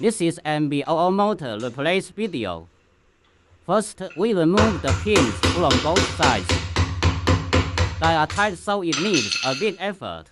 This is MB00 motor replace video. First, we remove the pins from both sides. They are tight, so it needs a big effort.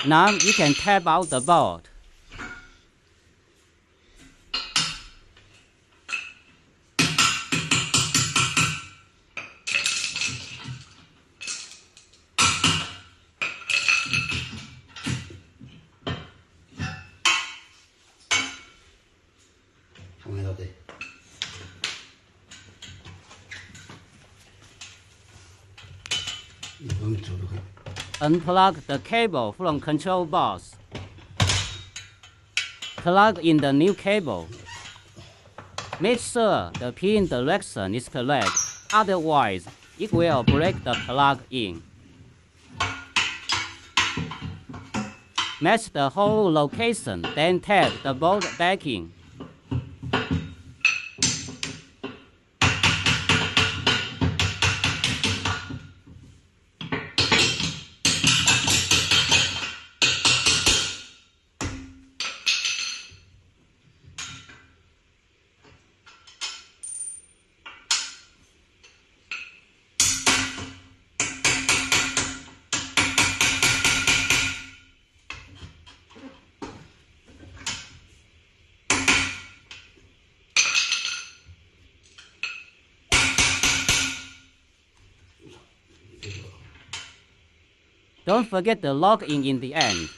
Now you can tap out the board. Unplug the cable from control box. Plug in the new cable. Make sure the pin direction is correct, otherwise it will break the plug in. Match the hole location, then tap the bolt back in. Don't forget the lock-in the end.